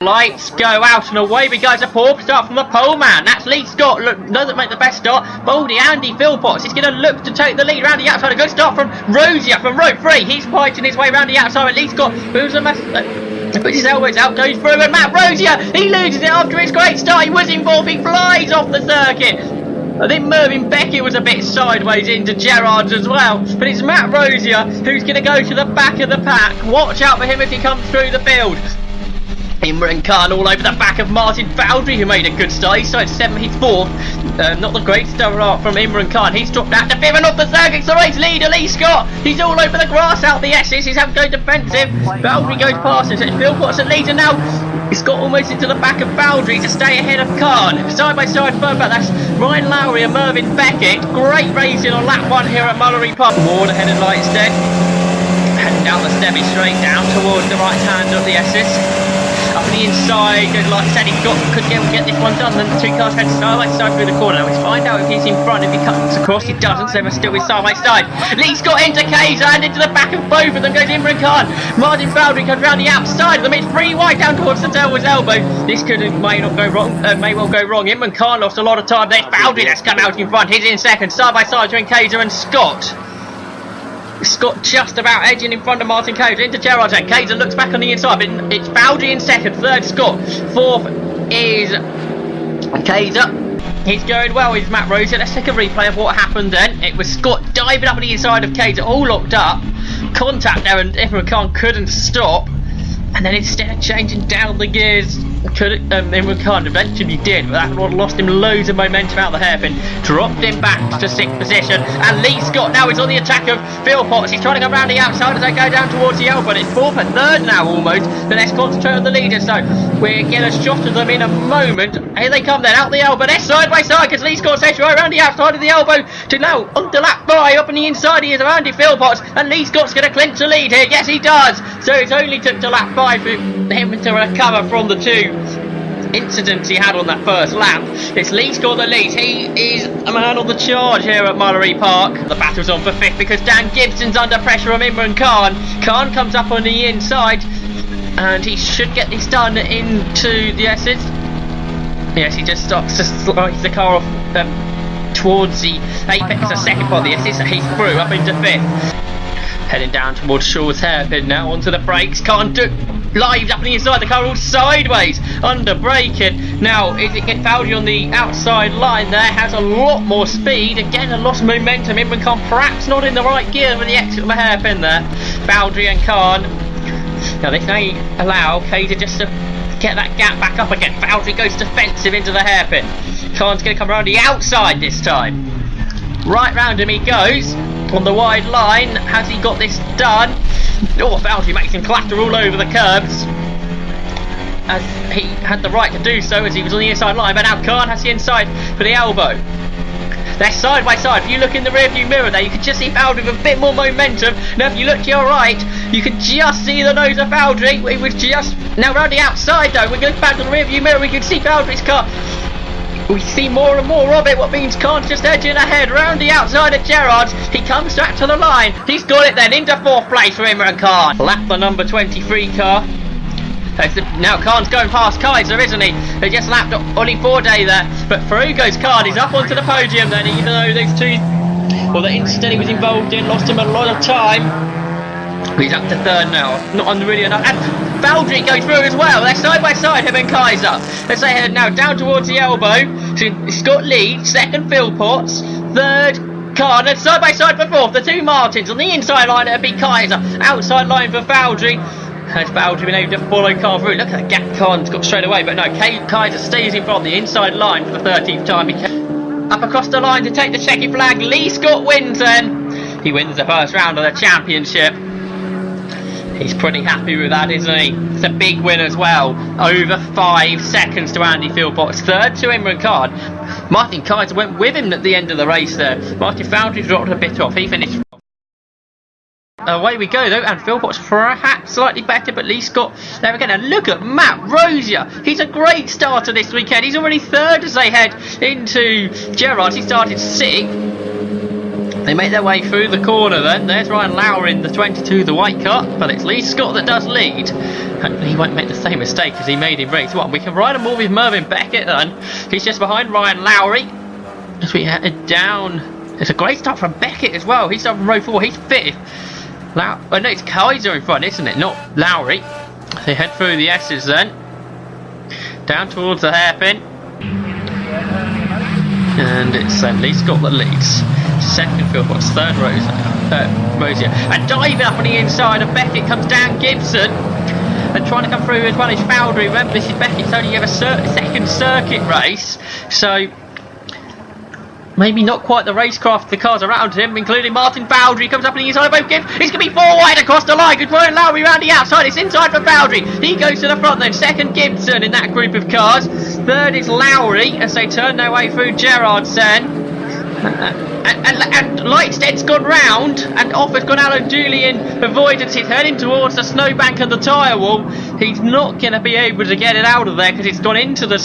Lights go out and away we go. It's a poor start from the pole man. That's Lee Scott. Look, doesn't make the best start. Baldy Andy Philpotts is going to look to take the lead around the outside. A good start from Rosier from row 3. He's fighting his way around the outside. Lee Scott moves a mess. Puts his elbows out, goes through, and Matt Rosier, he loses it after his great start. He was in 4th, he flies off the circuit. I think Mervyn Beckett was a bit sideways into Gerrard's as well, but it's Matt Rosier who's going to go to the back of the pack. Watch out for him as he comes through the field. Imran Khan all over the back of Martin Bowdry, who made a good start. He started 7th, he's 4th. Not the great start from Imran Khan. He's dropped out to 5th and off the circuit. It's the race leader, Lee Scott. He's all over the grass out the S's. He's having to go defensive. Bowdry goes past him. So it's Philpotts and leader now. He's got almost into the back of Bowdry to stay ahead of Khan. Side by side further back, that's Ryan Lowry and Mervyn Beckett. Great racing on lap 1 here at Mallory Park. Ward ahead of Lightstead. Heading down the Stebby straight down towards the right hand of the S's. Up the inside, good, like I said, he could get this one done. Then the two cars head side by side through the corner. Now let's find out if he's in front. If he cuts across, he doesn't, so they must still be side by side. Lee Scott into Kayser and into the back of both of them goes Imran Khan. Martin Bowdry comes round the outside of them. It's 3 wide down towards the Delwer's elbow. This may not go wrong, may well go wrong. Imran Khan lost a lot of time. There's Bowdry that's come out in front. He's in second, side by side between Kayser and Scott. Scott just about edging in front of Martin Kayser into Gerrard, and Kayser looks back on the inside, but it's Bowdry in second, 3rd Scott, 4th is Kayser. He's going well with Matt Rosier. Let's take a replay of what happened then. It was Scott diving up on the inside of Kayser, all locked up, contact there, and Imran Khan couldn't stop, and then instead of changing down the gears, Imran Khan eventually did, but that would have lost him loads of momentum out of the hairpin, dropped him back to 6th position, and Lee Scott now is on the attack of Philpotts. He's trying to go around the outside as they go down towards the elbow. It's 4th and 3rd now almost, but let's concentrate on the leader, so we'll get a shot of them in a moment. Here they come then, out the elbow, they're side by side because Lee Scott takes right around the outside of the elbow to now onto lap 5, up on the inside he is of Andy Philpotts, and Lee Scott's going to clinch the lead here. Yes he does, so it's only took to lap 5 for him to recover from the 2 incidents he had on that first lap. It's Lee Scott the lead. He is a man on the charge here at Mallory Park. The battle's on for 5th because Dan Gibson's under pressure from Imran Khan. Khan comes up on the inside and he should get this done into the S's. Yes, he just starts to slice the car off towards the apex of 2nd part of the S's. He's through up into 5th. Heading down towards Shaw's hairpin now, onto the brakes. Can't do live up on the inside, the car all sideways, under braking. Now, is it get Bowdry on the outside line there, has a lot more speed. Again, a lost momentum. Imran Khan perhaps not in the right gear with the exit of the hairpin there. Bowdry and Khan. Now, this may allow Kayser just to get that gap back up again. Bowdry goes defensive into the hairpin. Khan's going to come around the outside this time. Right round him he goes. On the wide line, has he got this done? Oh, Bowdry makes him clatter all over the curbs, as he had the right to do so as he was on the inside line, but now Khan has the inside for the elbow. They're side by side. If you look in the rear view mirror there, you can just see Bowdry with a bit more momentum. Now if you look to your right, you can just see the nose of Bowdry. It was just, now round the outside though, we go back to the rear view mirror, we can see Bowdry's car. We see more and more of it, what means Khan's just edging ahead round the outside of Gerrard's. He comes back to the line. He's got it then into 4th place for Imran Khan. Lap the number 23 car. Now Khan's going past Kayser, isn't he? They just lapped Ollie Forday there. But through goes Khan. He's up onto the podium then, even though those two, well, the incident he was involved in lost him a lot of time. He's up to 3rd now, not on really enough. And Bowdry goes through as well. They're side by side, him and Kayser. As they head now down towards the elbow. So Scott leads, 2nd Philpotts, 3rd Khan, and side by side for 4th. The 2 Martins on the inside line, it'll be Kayser. Outside line for Bowdry. Has Bowdry been able to follow Khan through? Look at that gap Khan's got straight away. But no, Kayser stays in front, the inside line for the 13th time. Up across the line to take the checkered flag. Lee Scott wins then. He wins the first round of the championship. He's pretty happy with that, isn't he? It's a big win as well. Over 5 seconds to Andy Philpotts. 3rd to Imran Khan. Martin Kayser went with him at the end of the race there. Martin Bowdry dropped a bit off. He finished. Away we go though, and Philpotts perhaps slightly better, but Lee Scott there again. And look at Matt Rosier. He's a great starter this weekend. He's already 3rd as they head into Gerrard's. He started 6th. They make their way through the corner then. There's Ryan Lowry in the 22, the white car, but it's Lee Scott that does lead. Hopefully he won't make the same mistake as he made in race 1. We can ride him more with Mervyn Beckett then. He's just behind Ryan Lowry. As we head down, it's a great start from Beckett as well. He's up from row 4, he's 5th. Oh no, it's Kaiser in front, isn't it? Not Lowry. They head through the S's then. Down towards the hairpin. And it's Lee Scott that leads. Second Philpotts, third Rosier. And diving up on the inside of Beckett comes Dan Gibson. And trying to come through as well as Foundry. Remember, this is Beckett's only ever second circuit race. So maybe not quite the racecraft the cars around him, including Martin Foundry. Comes up on the inside of both Gibbs. It's going to be 4 wide across the line. Good Ryan Lowry round the outside. It's inside for Foundry. He goes to the front then. Second Gibson in that group of cars. Third is Lowry as they turn their way through Gerardsen. And Lightstead's gone round and off has gone Alan Julian avoidance. He's heading towards the snowbank and the tyre wall. He's not going to be able to get it out of there because it's gone into the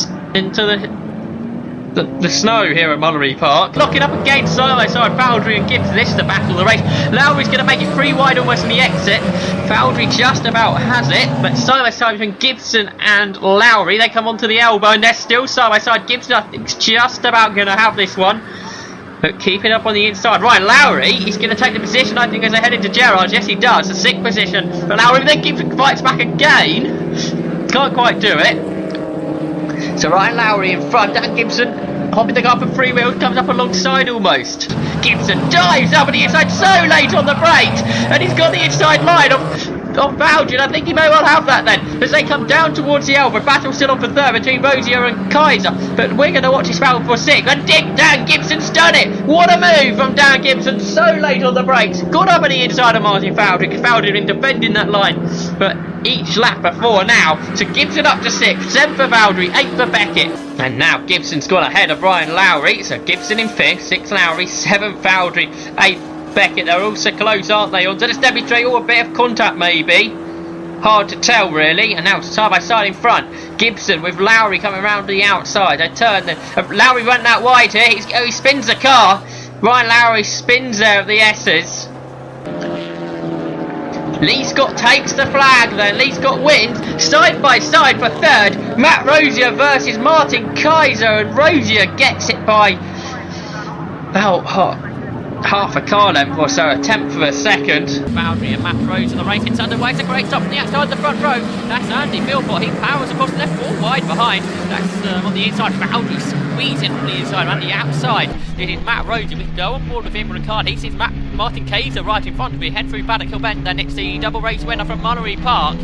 snow here at Mallory Park. Locking up against side by side Foundry and Gibson. This is the battle of the race. Lowry's going to make it 3 wide almost in the exit. Foundry just about has it, but side by side between Gibson and Lowry. They come onto the elbow and they're still side by side. Gibson I think is just about going to have this one. But keeping up on the inside. Ryan Lowry, he's going to take the position, I think, as they head into Gerrard. Yes, he does. A 6th position. But Lowry then Gibson fights back again. Can't quite do it. So Ryan Lowry in front. Dan Gibson hopping the car for 3 wheels. Comes up alongside almost. Gibson dives up on the inside so late on the brakes. And he's got the inside line of Foundry. I think he may well have that then. As they come down towards the elbow. Battle still on for 3rd between Rosier and Kaiser. But we're going to watch this battle for 6th. And Dan Gibson's done it. What a move from Dan Gibson. So late on the brakes. Got up on the inside of Martin Foundry. Because Foundry had been defending that line. But each lap before now. So Gibson up to 6th. 7th for Foundry. 8th for Beckett. And now Gibson's gone ahead of Ryan Lowry. So Gibson in 5th. 6th Lowry. 7th Foundry. 8th Beckett. They're all so close, aren't they? Onto this demonstrate a bit of contact maybe. Hard to tell really. And now side by side in front. Gibson with Lowry coming around the outside. They turn. Lowry went that wide here. He spins the car. Ryan Lowry spins there of the S's. Lee Scott takes the flag then. Lee Scott wins side by side for 3rd. Matt Rosier versus Martin Kaiser. And Rosier gets it by about half a car length or so, a 10th of a second. Foundry and Matt Rosier, the race gets underway. It's a great stop from the outside of the front row. That's Andy Philpott. He powers across the left, 4 wide behind. That's on the inside. Foundry squeezing from the inside and the outside. It is Matt Rosier. We can go on board with him and Ricard. He sees Martin Kaiser right in front of me. Head through Paddock Hill Bend. Then it's the double race winner from Mallory Park.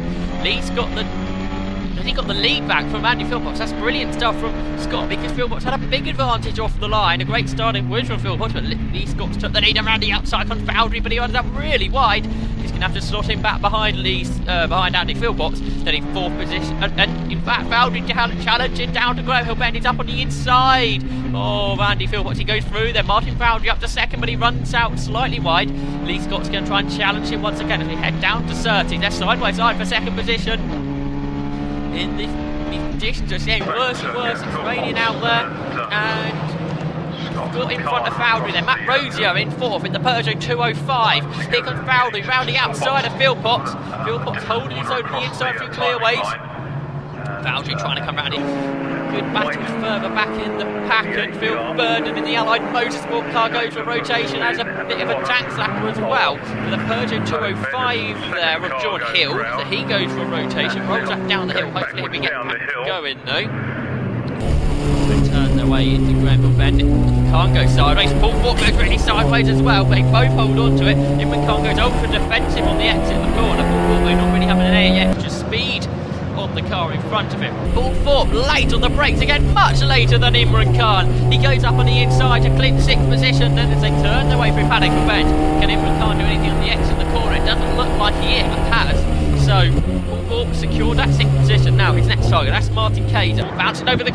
Lee's got the lead back from Andy Philpott. That's brilliant stuff from Scott because Philpott's had a big advantage off the line. A great starting was from Philpott, but Lee Scott's took the lead around the outside on Foundry, but he ended up really wide. He's going to have to slot him back behind behind Andy Philpott's. Then in 4th position, and in fact Foundry challenging down to Grove Hill Bend. He's up on the inside of Andy Philpott's. He goes through. Then Martin Foundry up to 2nd, but he runs out slightly wide. Lee Scott's going to try and challenge him once again as we head down to 30. They're side by side for 2nd position. In the conditions are getting worse and worse. It's raining out there, and got in front of Foundry then. Matt Rosier in 4th in the Peugeot 205. Here comes Foundry round the outside of Philpott. Philpott's holding his own to the inside through clearways. Foundry trying to come round in. Good battle further back in the pack, and Phil Burnham in the Allied Motorsport car goes for a rotation as a bit of a tax lapper as well. With a Peugeot 205 there of John Hill, so he goes for a rotation, rolls up down the hill. Hopefully he'll be getting going though. They turn their way into Granville Bend. Can't go sideways. Paul Ford goes really sideways as well, but they both hold on to it. Imran Khan goes ultra defensive on the exit of the corner. Paul Ford not really having any extra speed on the car in front of him. Paul Thorpe late on the brakes again, much later than Imran Khan. He goes up on the inside to clinch 6th position. Then as they turn their way through Paddock Hill Bend, can Imran Khan do anything on the exit of the corner? It doesn't look like he has. So Paul Thorpe secured that 6th position. Now his next target, that's Martin Kaiser, bouncing over the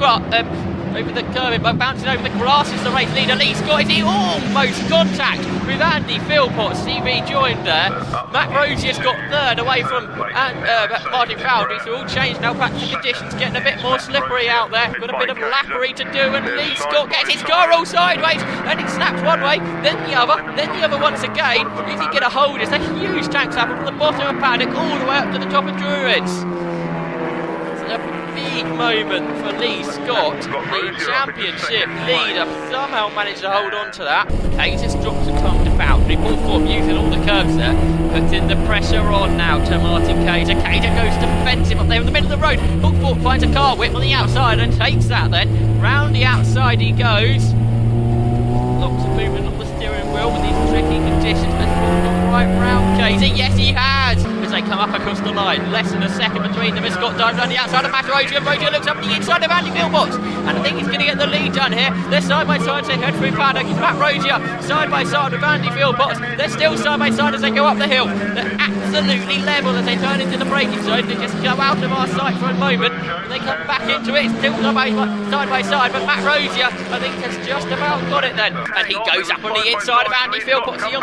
over the curve, but bouncing over the grass is the race leader. Lee Scott, is he almost contact with Andy Philpott? He rejoined there. Matt Rosier's got third away from Martin Foundry, so all changed now. Perhaps the conditions getting a bit more slippery out there. Got a bit of lappery to do, and Lee Scott gets his car all sideways, and it snaps one way, then the other once again. Is he going to hold it? It's a huge tank slapper from the bottom of paddock all the way up to the top of Druids. A big moment for Lee Scott, the championship leader, somehow managed to hold on to that. Hayes just drops a come to Foundry. Paul Ford using all the curves there, putting the pressure on now to Martin Kaiser. Kaiser goes defensive up there in the middle of the road. Paul Ford finds a car whip on the outside and takes that then. Round the outside he goes. Lots of movement on the steering wheel with these tricky conditions. Has Paul gone right round Kaiser? Yes, he has. They come up across the line, less than a second between them as Scott dives around the outside of Matt Rosier. Rosier looks up the inside of Andy Philpott, and I think he's going to get the lead done here. They're side by side, they head through paddock. It's Matt Rosier side by side with Andy Philpott. They're still side by side as they go up the hill. They're absolutely level as they turn into the braking zone. They just come out of our sight for a moment and they come back into it. It's still side by side, but Matt Rosier, I think, has just about got it then, and he goes up on the inside of Andy Philpott. So well,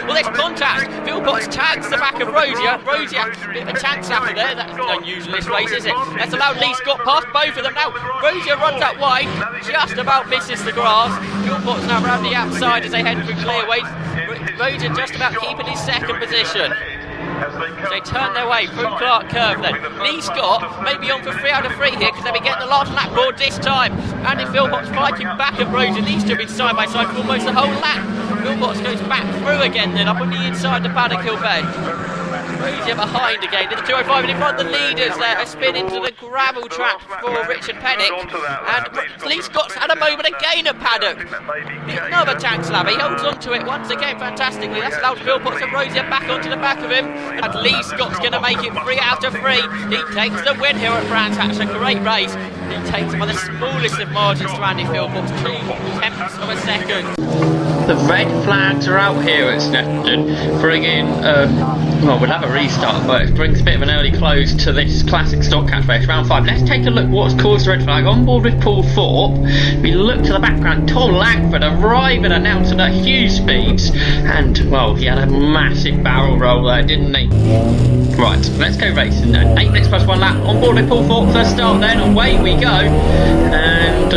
there's contact. Philpott tags the back of Rosier. Rosier, bit of a tank slapper there. That's unusual this race, is it? That's allowed Lee Scott past both of them now. Rosier runs out wide, just about misses the grass. Philpott's now round the outside as they head through clearways. Rosier just about keeping his second position. They turn their way through Clark Curve then. Lee Scott may be on for 3 out of 3 here because they'll be getting the last lap board this time. Andy Philpott's fighting back at Rosier. These two have been side by side for almost the whole lap. Philpott's goes back through again then, up on the inside the paddock hill bend. Rosier behind again, in the 205 and in front of the leaders there, a spin into the gravel trap for Richard Pennick, and Lee Scott's had a moment again at paddock. Another tank slab, he holds on to it once again fantastically. That's allowed Philpott and Rosier back onto the back of him, and Lee Scott's going to make it 3 out of 3. He takes the win here at Brands Hatch, a great race. He takes it by the smallest of margins to Andy Philpott, 0.2 of a second. The red flags are out here at Snetterton, bringing, well, we'll have a restart, but it brings a bit of an early close to this classic stock catch race, round 5. Let's take a look what's caused the red flag. On board with Paul Thorpe, we look to the background, Tom Langford arriving announcing at huge speeds, and, well, he had a massive barrel roll there, didn't he? Right, let's go racing then. 8 minutes plus 1 lap, on board with Paul Thorpe, first start then, away we go, and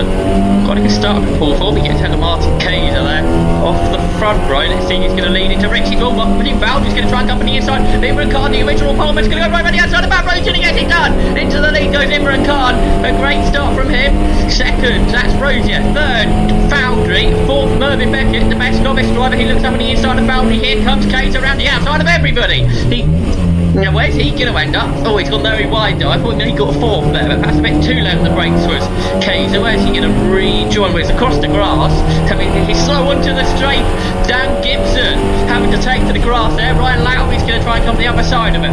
got a good start with Paul Thorpe. He gets ahead of Martin Kaiser there, off the front row. Let's see who's going to lead into Richie Gilmore. Vauxhall's going to try and come on the inside. Imran Khan, the original poleman's going to go right around the outside of Matt Rosier and he gets it done. Into the lead goes Imran Khan. A great start from him. Second, that's Rosier. Third, Foundry. Fourth, Mervyn Beckett, the best novice driver. He looks up on the inside of Foundry. Here comes Kaiser around the outside of everybody. Now, where's he going to end up? Oh, he's gone very wide though. I thought he got 4th there, but perhaps a bit too low on the brakes was Kaiser. Where's he going to rejoin? Well, it's across the grass. He's slow onto the straight. Dan Gibson having to take to the grass there. Ryan Lowry's going to try and come the other side of it.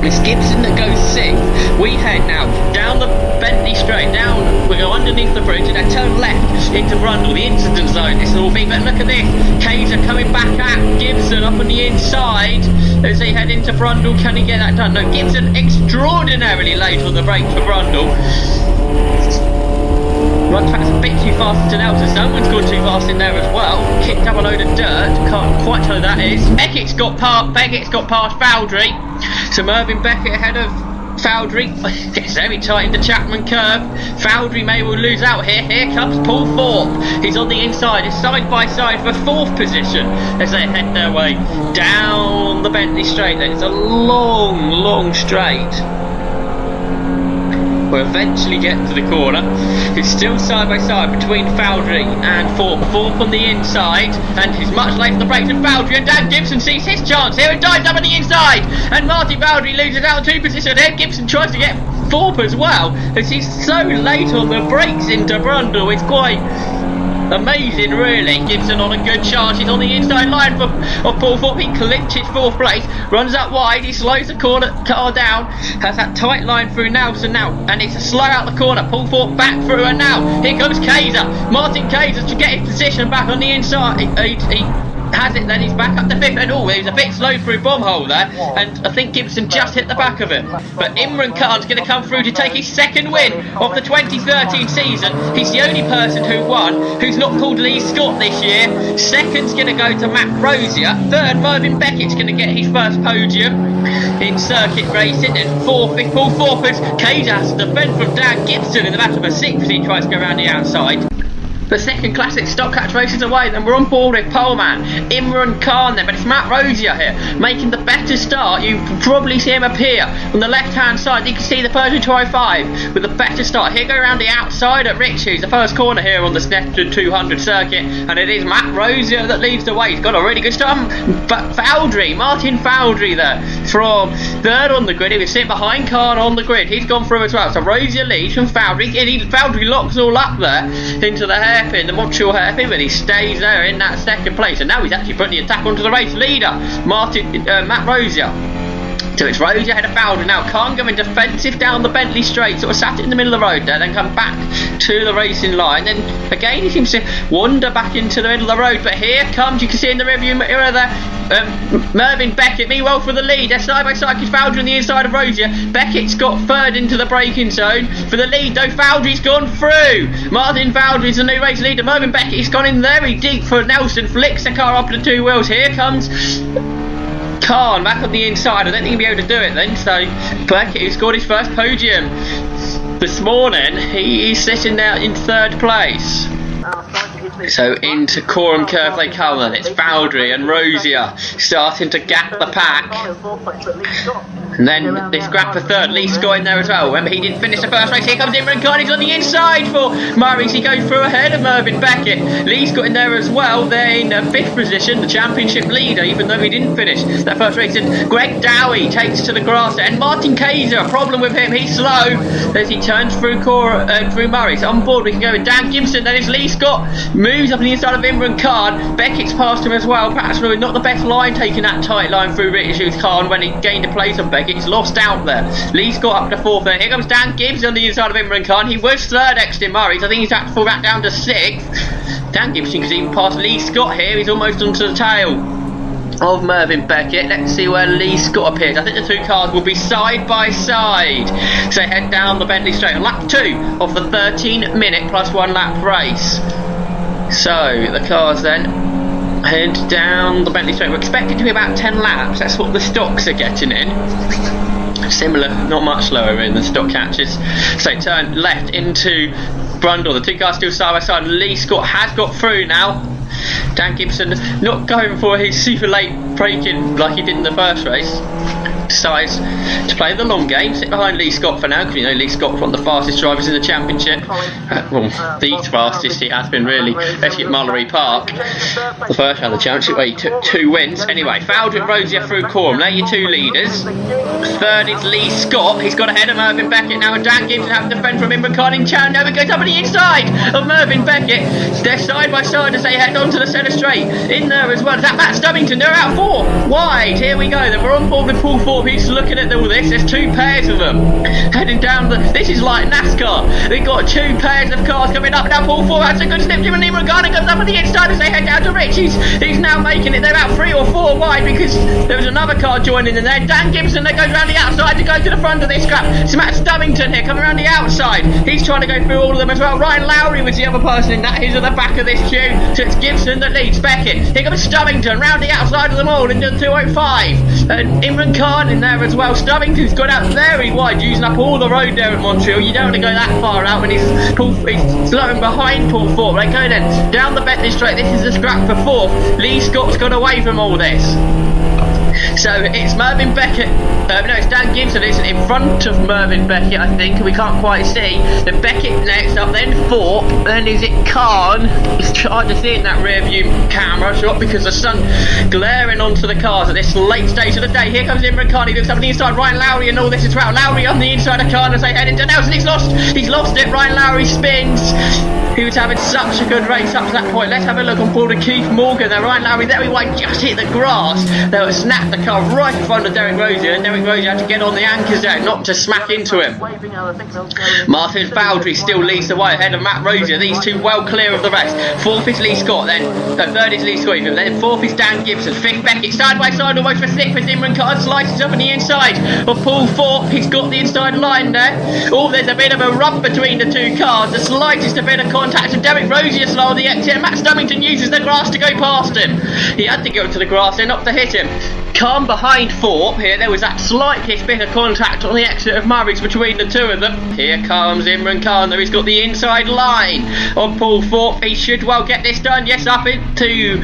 It's Gibson that goes 6th. We head now down the Bentley Straight, down, we go underneath the bridge and then turn left into Brundle, the incident zone this will be, but look at this, Kaiser coming back at Gibson up on the inside as they head into Brundle. Can he get that done? No, Gibson extraordinarily late on the brake for Brundle. Runs perhaps a bit too fast into Nelson. Someone's gone too fast in there as well. Kicked up a load of dirt. Can't quite tell who that is. Beckett's got past Foundry. So Mervyn Beckett ahead of Foundry. Gets very tight into Chapman Curve. Foundry may well lose out here. Here comes Paul Thorpe. He's on the inside. It's side by side for 4th position as they head their way down the Bentley Straight. It's a long, long straight. We'll eventually get to the corner. It's still side by side between Foundry and Thorpe. Thorpe on the inside, and he's much later on the brakes than Foundry, and Dan Gibson sees his chance here and dives up on the inside, and Martin Foundry loses out 2 positions here. Gibson tries to get Thorpe as well, as he's so late on the brakes into Brundle. It's quite amazing really. Gibson on a good charge. He's on the inside line of Paul Thorpe. He clinches 4th place, runs up wide, he slows the car down, has that tight line through Nelson now, and it's a slow out the corner. Paul Thorpe back through, and now here comes Kaiser. Martin Kaiser to get his position back on the inside. He has it then, he's back up to 5th, and he was a bit slow through Vauxhall there, and I think Gibson just hit the back of it. But Imran Khan's going to come through to take his second win of the 2013 season. He's the only person who won who's not called Lee Scott this year. Second's going to go to Matt Rosier. Third, Mervyn Beckett's going to get his first podium in circuit racing, and fourth is Paul Thorpe's Cage has to defend from Dan Gibson in the back of a 6th as he tries to go around the outside. The second classic stock catch races away, then we're on board with poleman Imran Khan then, but it's Matt Rosier here making the better start. You can probably see him appear on the left hand side. You can see the Peugeot 205 with a better start. Here go around the outside at Richie's, the first corner here on the Snetton 200 circuit, and it is Matt Rosier that leads the way. He's got a really good start. But Martin Foundry there from third on the grid. He was sitting behind Khan on the grid. He's gone through as well. So Rosier leads from Foundry. Foundry locks all up there into the hairpin, the Montreal hairpin, but he stays there in that second place, and now he's actually putting the attack onto the race leader, Matt Rosier. So it's Rosier ahead of Foundry now. Khan going defensive down the Bentley straight, sort of sat it in the middle of the road there, then come back to the racing line. Then again he seems to wander back into the middle of the road, but here comes, you can see in the rearview mirror there, Mervyn Beckett, meanwhile for the lead. They're side by side because Foundry on the inside of Rosier. Beckett's got third into the braking zone for the lead, though Foundry's gone through. Martin Foundry's the new race leader. Mervyn Beckett's gone in very deep for Nelson, flicks the car up to 2 wheels. Here comes Khan back on the inside. I don't think he'll be able to do it then. So Beckett, who scored his first podium this morning, he's sitting there in 3rd place. So into Coram Curve they come, and it's Foundry and Rosier starting to gap the pack. And then this grab for 3rd. Lee Scott in there as well. Remember, he didn't finish the first race. Here comes Imran Khan. He's on the inside for Murray. He goes through ahead of Mervyn Beckett. Lee's got in there as well. They're in 5th position, the championship leader, even though he didn't finish that first race. And Greg Dowie takes to the grass, and Martin Kaiser, a problem with him. He's slow as he turns through Murray. So on board we can go with Dan Gibson. Then it's Lee Scott. Moves up on the inside of Imran Khan. Beckett's past him as well. Perhaps not the best line, taking that tight line through Richard Khan when he gained a place on Beckett. He's lost out there. Lee's got up to 4th there. Here comes Dan Gibbs on the inside of Imran Khan. He was 3rd next to Murray, so I think he's had to fall back down to 6th. Dan Gibson can even pass Lee Scott here. He's almost onto the tail of Mervyn Beckett. Let's see where Lee Scott appears. I think the 2 cars will be side by side. So head down the Bentley straight on lap 2 of the 13-minute plus 1 lap race. So the cars then head down the Bentley straight. We're expected to be about 10 laps. That's what the stocks are getting in. Similar, not much slower in the stock catches. So turn left into Brundle. The 2 cars still side by side. Lee Scott has got through now. Dan Gibson not going for his super late braking like he did in the first race. Decides to play the long game, sit behind Lee Scott for now, because you know Lee Scott's one of the fastest drivers in the championship. Well, the fastest he has been really, especially at Mallory Park. The first round of the championship where he took 2 wins. Anyway, Foundry and Rosier through Coram. They're your 2 leaders. 3rd is Lee Scott. He's got ahead of Mervyn Beckett now, and Dan Gibson having to defend from Imran Khan in Chan. Nova goes up on the inside of Mervyn Beckett. They're side by side as they head on to the centre straight. In there as well is that Matt Stubbington. They're out 4 wide. Here we go. Then we're on board with Paul Ford. He's looking at all this. There's 2 pairs of them heading down this is like NASCAR. They've got 2 pairs of cars coming up. Now Paul Ford has a good slip to him, and Imran Khan comes up on the inside as they head down to Rich. He's now making it. They're about 3 or 4 wide because there was another car joining in there. Dan Gibson that goes around the outside to go to the front of this scrap. It's Matt Stubbington here coming around the outside. He's trying to go through all of them as well. Ryan Lowry was the other person in that. He's at the back of this queue. So it's Gibson that leads Beckett. Here comes Stubbington round the outside of them all into the 205. And Imran Khan in there as well. Stubbington's got out very wide, using up all the road there at Montreal. You don't want to go that far out when he's slowing behind Paul Ford. They go then down the Bentley straight. This is a scrap for 4th. Lee Scott's got away from all this. So it's Mervyn Beckett. No, it's Dan Gibson is in front of Mervyn Beckett, I think. We can't quite see. Then Beckett next up, then Thorpe. Then is it Khan? It's hard to see it in that rear view camera shot because the sun glaring onto the cars at this late stage of the day. Here comes Imran Khan. He looks up on the inside. Ryan Lowry and all this is throughout. Lowry on the inside of Khan as they head into Nelson. He's lost it. Ryan Lowry spins. He was having such a good race up to that point. Let's have a look on board of Keith Morgan. They're Ryan Lowry there. He went just hit the grass. They would snap the car right in front of Derek Rosier, and Derek Rosier had to get on the anchors there, not to smack into him. Martin Fowdry still leads the way ahead of Matt Rosier. These two well clear of the rest. Fourth is Lee Scott, third is Lee Scott, then fourth is Dan Gibson. Fifth Beckett, side by side almost for sixth as Imran Khan slices up on the inside of Paul Thorpe. He's got the inside line there. Oh, there's a bit of a rub between the two cars. The slightest a bit of contact, and Derek Rosier slow on the exit. Matt Stubbington uses the grass to go past him. He had to go to the grass there, not to hit him. Khan behind Thorpe here. There was that slightest bit of contact on the exit of Murray's between the two of them. Here comes Imran Khan there. He's got the inside line on Paul Thorpe. He should well get this done. Yes, up into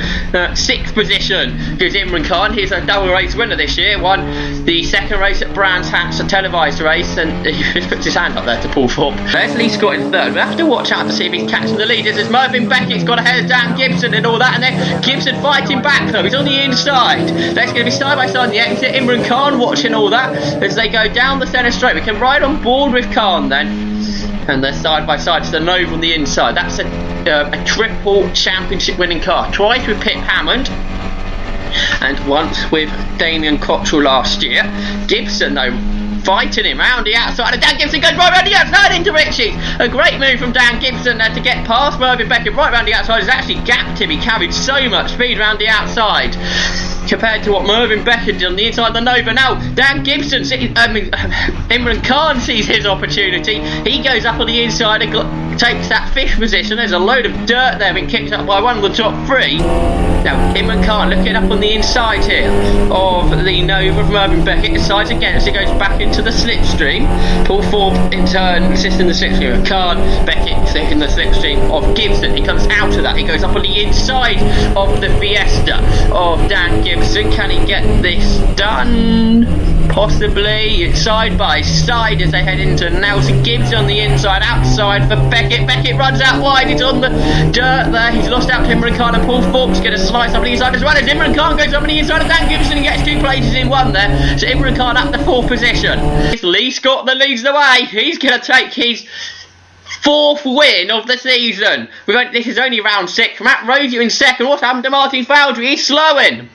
sixth position. Here's Imran Khan. He's a double race winner this year. Won the second race at Brands Hatch, a televised race, and he puts his hand up there to Paul Thorpe. There's Lee Scott in third. We'll have to watch out to see if he's catching the lead. There's Mervyn Beckett's got ahead of Dan Gibson and all that, and then Gibson fighting back though. He's on the inside. There's going to be side by side on the exit. Imran Khan watching all that as they go down the centre straight. We can ride on board with Khan then. And they're side by side to the Nova on the inside. That's a triple championship winning car. Twice with Pip Hammond and once with Damien Cottrell last year. Gibson though fighting him round the outside, and Dan Gibson goes right round the outside into Richie. A great move from Dan Gibson to get past Mervyn Beckett right round the outside. He's actually gapped him. He carried so much speed round the outside compared to what Mervyn Beckett did on the inside of the Nova. Now Dan Gibson, Imran Khan sees his opportunity. He goes up on the inside and takes that fifth position. There's a load of dirt there being kicked up by one of the top three. Now Imran Khan looking up on the inside here of the Nova of Mervyn Beckett. Decides again as he goes back into the slipstream. Paul Thorpe in turn assists in the slipstream of Khan. Beckett in the slipstream of Gibson. He comes out of that. He goes up on the inside of the Fiesta of Dan Gibson. Can he get this done? Possibly. Side by side as they head into Nelson. Gibson on the inside, outside for Beckett. Beckett runs out wide. He's on the dirt there. He's lost out to Imran Khan, and Paul Thorpe's going to slice up on the inside as well as Imran Khan goes up on the inside of Dan Gibson and gets two places in one there. So Imran Khan up the fourth position. It's Lee Scott that leads the way. He's going to take his fourth win of the season. This is only round 6. Matt Rosier in second. What's happened to Martin Fowdry? He's slowing.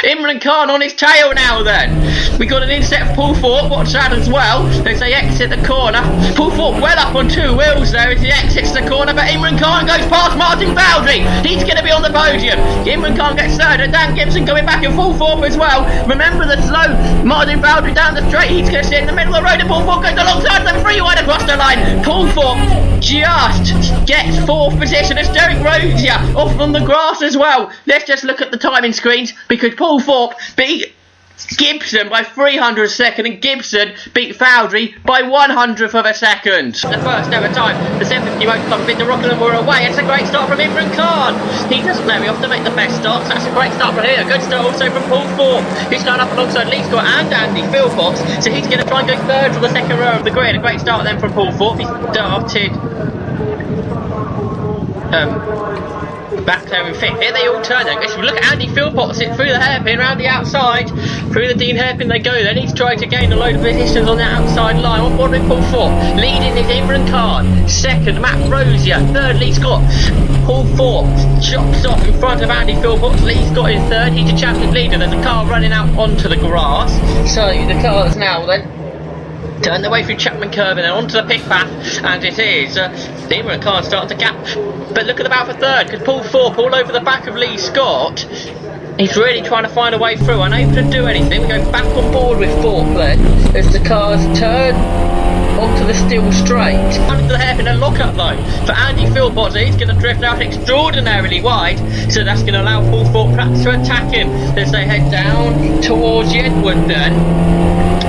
Imran Khan on his tail now then. We got an inset of Paul Thorpe, watch that as well, as they exit the corner. Paul Thorpe well up on two wheels there as he exits the corner, but Imran Khan goes past Martin Fowdry. He's going to be on the podium. Imran Khan gets third, and Dan Gibson going back and Paul Thorpe as well. Remember the slow Martin Fowdry down the straight. He's going to sit in the middle of the road, and Paul Thorpe goes alongside them, free wide across the line. Paul Thorpe just gets fourth position as Derek Rosier off on the grass as well. Let's just look at the timing screens, because Paul Thorpe beat Gibson by 300 seconds, and Gibson beat Fowdry by 100th of a second. The first ever time the 750 Motor Club beat the Rockingham were away. It's a great start from Imran Khan. He doesn't very often make the best starts. That's a great start from here. A good start also from Paul Thorpe, who's going up alongside Lee Scott and Andy Philpotts. So he's going to try and go third for the second row of the grid. A great start then from Paul Thorpe. He started back there in fifth. Here they all turn then. If you look at Andy Philpotts it through the hairpin, round the outside, through the Dean hairpin they go then. He's trying to gain a load of positions on the outside line. On board with Paul Thorpe. Leading is Imran Khan. Second, Matt Rosier. Third, Lee Scott. Paul Thorpe chops off in front of Andy Philpotts. Lee Scott is third. He's a champion leader. There's a car running out onto the grass. So the cars now then turn their way through Chapman Curve and then onto the pit path, and it is Imran Khan starting to gap, but look at the battle for third, because Paul Thorpe all over the back of Lee Scott. He's really trying to find a way through, unable to do anything. We go back on board with Thorpe then as the cars turn onto the steel straight. Under the hairpin and lock up though for Andy Philpotts. He's going to drift out extraordinarily wide, so that's going to allow Paul Thorpe perhaps to attack him as they head down towards Yedwood then.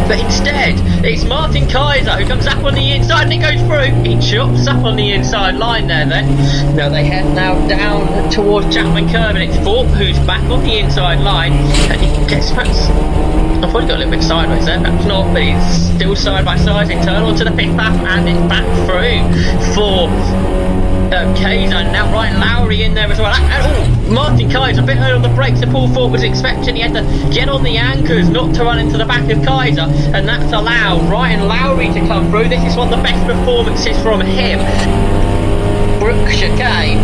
But instead, it's Martin Kaiser who comes up on the inside and he goes through. He chops up on the inside line there then. Now they head now down towards Chapman Curve, and it's Thorpe who's back on the inside line. And he gets perhaps, I thought he got a little bit sideways there, perhaps not, but he's still side by side. They turn onto the pit path and it's back through for Kaiser. Now Ryan Lowry in there as well. Martin Kaiser a bit early on the brakes than Paul Thorpe was expecting. He had to get on the anchors not to run into the back of Kaiser, and that's allowed Ryan Lowry to come through. This is one of the best performances from him. Brooks chicane.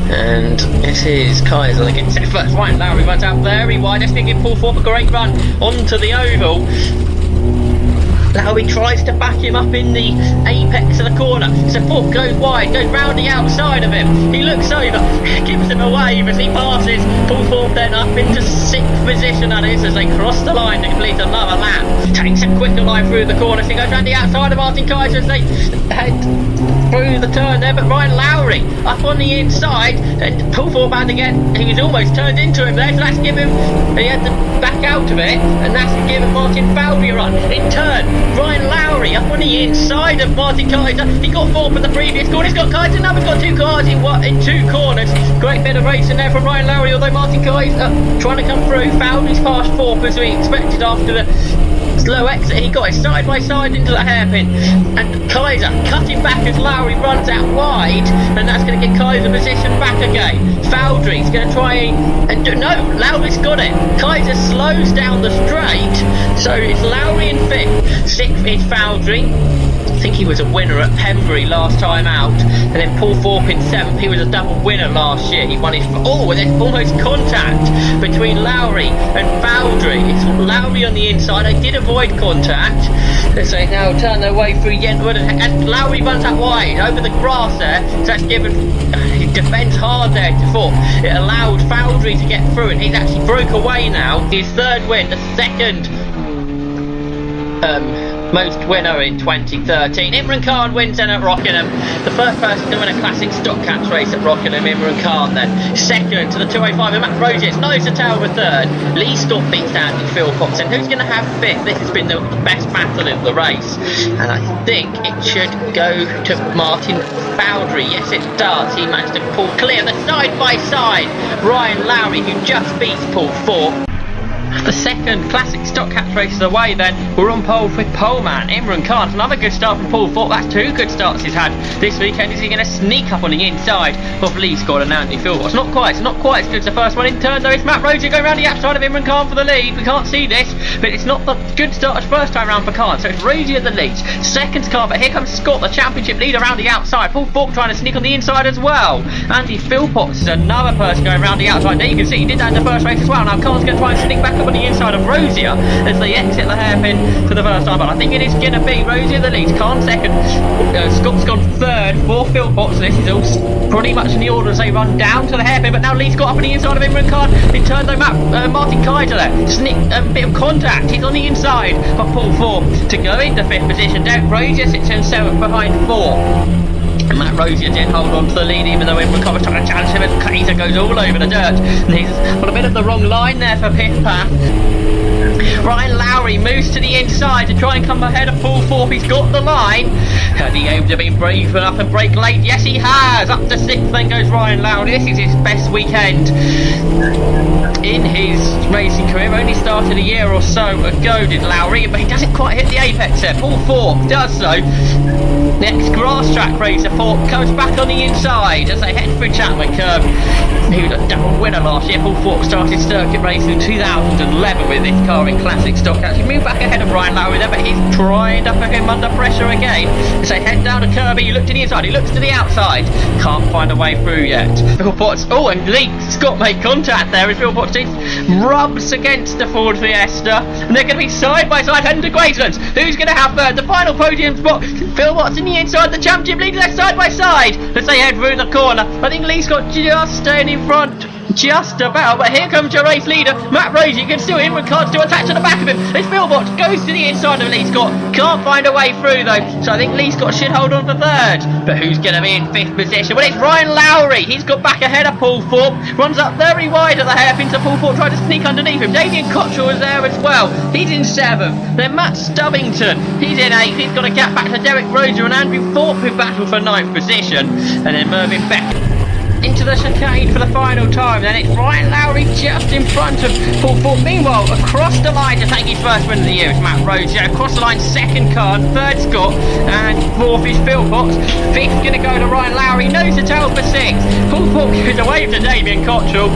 And this is Kaiser that gets it first. Right, Lowry runs out very wide. Let's think Paul Thorpe a great run onto the oval. Lowry tries to back him up in the apex of the corner. So Thorpe goes wide, goes round the outside of him. He looks over, gives him a wave as he passes. Paul Thorpe then up into 6th position, that is, as they cross the line to complete another lap. Takes a quicker line through the corner, so he goes round the outside of Martin Kaiser as they head through the turn there. But Ryan Lowry up on the inside, and Paul Thorpe had to get, he was almost turned into him there, so that's given him, he had to back out of it, and that's given Martin Fowley a run. In turn, Ryan Lowry up on the inside of Martin Kaiser. He got Thorpe in the previous corner. He's got Kaiser now. He's got 2 cars in 2 corners. Great bit of racing there from Ryan Lowry, although Martin Kaiser trying to come through. Fowley's past Thorpe as we expected after the slow exit. He got it side by side into the hairpin, and Kaiser cutting back as Lowry runs out wide, and that's going to get Kaiser position back again. Fowley's going to try and do, no, Lowry's got it. Kaiser slows down the straight, so it's Lowry in 5th. 6th is Fowley. I think he was a winner at Pembury last time out, and then Paul Thorpe in 7th. He was a double winner last year. He won his, oh, and there's almost contact between Lowry and Fowley. It's Lowry on the inside. They did avoid contact, so they now turn their way through Yentwood, and Lowry runs out wide over the grass there, so that's given, he defends hard there to Thorpe. It allowed Fowley to get through, and he's actually broke away now. His 3rd win, the 2nd most winner in 2013. Imran Khan wins then at Rockingham. The first person to win a classic stock catch race at Rockingham, Imran Khan then. 2nd to the 205 and Matt Rogers, nose to tail with 3rd. Lee Stott beats Andy Philpotts, and who's going to have 5th? This has been the best battle of the race, and I think it should go to Martin Fowley. Yes, it does. He managed to pull clear the side by side. Ryan Lowry, who just beats Paul Thorpe. The 2nd classic stock catch races away then, we're on pole with poleman Imran Khan. Another good start from Paul Thorpe. That's 2 good starts he's had this weekend. Is he going to sneak up on the inside of Lee Scott and Andy Philpotts? Not quite as good as the first one. In turn though, it's Matt Roger going round the outside of Imran Khan for the lead. We can't see this, but it's not the good start as first time round for Khan, so it's Rosie at the lead. 2nd's car, but here comes Scott, the championship leader, around the outside. Paul Thorpe trying to sneak on the inside as well. Andy Philpotts is another person going round the outside. There you can see he did that in the first race as well. Now Khan's going to try and sneak back up on the inside of Rosier as they exit the hairpin for the first time, but I think it is going to be Rosier the lead. Khan 2nd, Scott's gone 3rd for Philpotts. This is all pretty much in the order as they run down to the hairpin, but now Lee's got up on the inside of Imran Khan. In turn though, Martin Kaiser there, sneak a bit of contact. He's on the inside of Paul Thorpe to go into 5th position. Derek Rosier sits in 7th behind 4. And Matt Rosier did hold on to the lead, even though Imran Khan was trying to challenge him, and Kaiser goes all over the dirt. And he's on a bit of the wrong line there for Pith Path. Ryan Lowry moves to the inside to try and come ahead of Paul Thorpe. He's got the line. Has he aimed to be brave enough and brake late? Yes, he has. Up to 6th, then goes Ryan Lowry. This is his best weekend in his racing career. Only started a year or so ago, did Lowry, but he doesn't quite hit the apex there. Paul Thorpe does so. Next grass track racer, Thorpe comes back on the inside as they head through Chapman Curve. He was a double winner last year. Paul Thorpe started circuit racing in 2011 with this car in classic stock. Actually moved back ahead of Ryan Lowry there, but he's tried up him under pressure again. As they head down to Kirby, he looked to the inside, he looks to the outside, can't find a way through yet. Philpotts, oh, and Lee Scott made contact there as Philpotts rubs against the Ford Fiesta, and they're going to be side by side heading to Gracelands. Who's going to have the final podium spot? Philpotts in the inside, the championship leader, they're side by side as they head through the corner. I think Lee Scott just staying in front, just about, but here comes your race leader, Matt Rosier. You can still Imran Khan still attached to the back of him. This Philpotts goes to the inside of Lee Scott, can't find a way through though, so I think Lee Scott should hold on for 3rd. But who's going to be in 5th position? Well, it's Ryan Lowry. He's got back ahead of Paul Thorpe, runs up very wide at the hairpin, so Paul Thorpe tried to sneak underneath him. Damien Cottrell was there as well, he's in 7th. Then Matt Stubbington, he's in 8th. He's got to get back to Derek Rosier and Andrew Thorpe, who battle for 9th position, and then Mervyn Beck into the chicane for the final time. Then it's Ryan Lowry just in front of Paul Thorpe. Meanwhile, across the line to take his first win of the year is Matt Rosier. Across the line, 2nd Khan, 3rd Scott, and 4th is Philpotts. 5th going to go to Ryan Lowry, nose to tail for 6th. Paul Thorpe gives away to Damien Cottrell.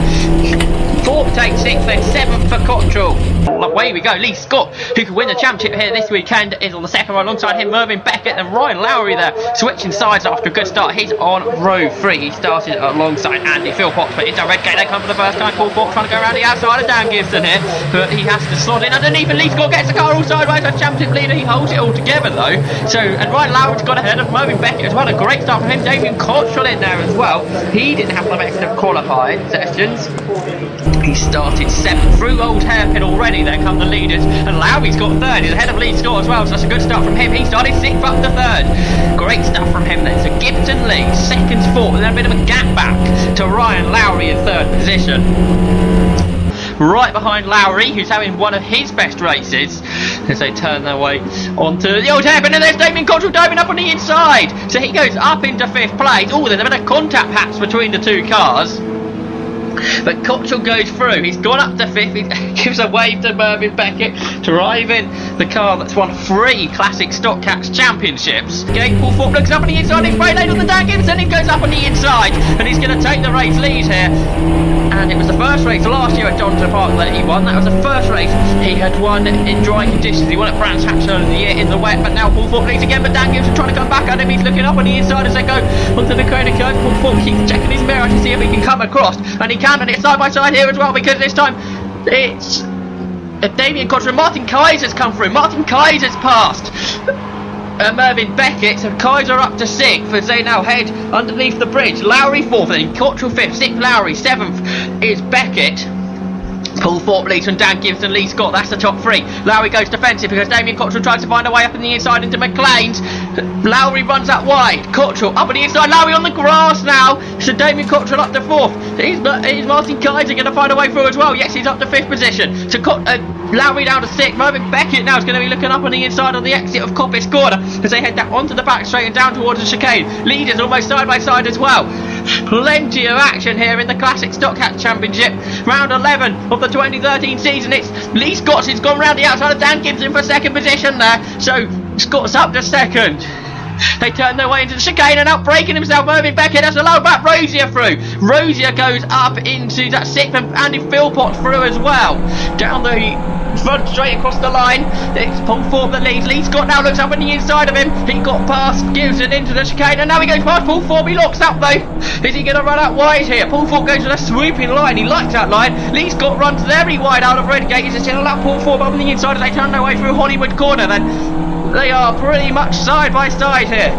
Thorpe takes 6th, then 7th for Cottrell. Away we go. Lee Scott, who could win the championship here this weekend, is on the second row. Alongside him, Mervyn Beckett and Ryan Lowry there, switching sides after a good start. He's on row 3. He started alongside Andy Philpott, but into Redgate. They come for the first time. Paul Falk trying to go around the outside of Dan Gibson here, but he has to slot in underneath, and Lee Scott gets the car all sideways. A championship leader, he holds it all together though. So, and Ryan Lowry's got ahead of Mervyn Beckett as well. A great start from him. Damien Cottrell in there as well. He didn't have the best of qualifying sessions. He started 7th through Old Hairpin already. There come the leaders, and Lowry's got 3rd. He's ahead of Lee Scott as well, so that's a good start from him. He started 6th up to 3rd. Great stuff from him then. So Gibson leads, 2nd, 4th, and then a bit of a gap back to Ryan Lowry in 3rd position. Right behind Lowry, who's having one of his best races as they turn their way onto the Old Hairpin, and there's Damien Cottrell diving up on the inside. So he goes up into 5th place. Oh, there's a bit of contact perhaps between the two cars. But Cottrell goes through. He's gone up to 5th. He gives a wave to Mervyn Beckett, driving the car that's won 3 classic Stock Cats championships. Okay, Paul Falk looks up on the inside. He's straight lane on the Dan Gibson. He goes up on the inside, and he's going to take the race lead here. And it was the first race last year at Johnston Park that he won. That was the first race he had won in dry conditions. He won at Brands Hatch earlier in the year in the wet, but now Paul Falk leads again. But Dan Gibson trying to come back at him. He's looking up on the inside as they go onto the corner curve. Paul Falk keeps checking his mirror to see if he can come across, and he can, and it's side by side here as well, because this time it's Damien Cottrell. Martin Kaiser's come through. Martin Kaiser's passed Mervyn Beckett, so Kaiser up to 6th as they now head underneath the bridge. Lowry 4th, then Cottrell 5th, 6th Lowry, 7th is Beckett. Paul Falk leads from Dan Gibson, Lee Scott, that's the top 3. Lowry goes defensive because Damien Cottrell tries to find a way up in the inside into McLean's. Lowry runs out wide. Cottrell up on the inside. Lowry on the grass now. So Damien Cottrell up to 4th. Is Martin Kaiser going to find a way through as well? Yes, he's up to 5th position. So Lowry down to 6th. Mervyn Beckett now is going to be looking up on the inside on the exit of Coppice Corner as they head down onto the back straight and down towards the chicane. Leaders almost side by side as well. Plenty of action here in the Classic Stock Cats Championship. Round 11 of the 2013 season. It's Lee Scott's. He's gone round the outside of Dan Gibson for 2nd position there. So Scott's up to 2nd. They turn their way into the chicane and out braking himself. Mervyn Beckett has a low back Rosier through. Rosier goes up into that 6th, and Andy Philpott through as well. Down the front straight across the line. It's Paul Falk that leads. Lee Scott now looks up on the inside of him. He got past Gibson into the chicane, and now he goes past Paul Falk. He locks up though. Is he going to run out wide here? Paul Falk goes with a swooping line. He likes that line. Lee Scott runs very wide out of Redgate. He's still allowed Paul Falk on the inside as they turn their way through Hollywood Corner. Then they are pretty much side by side here.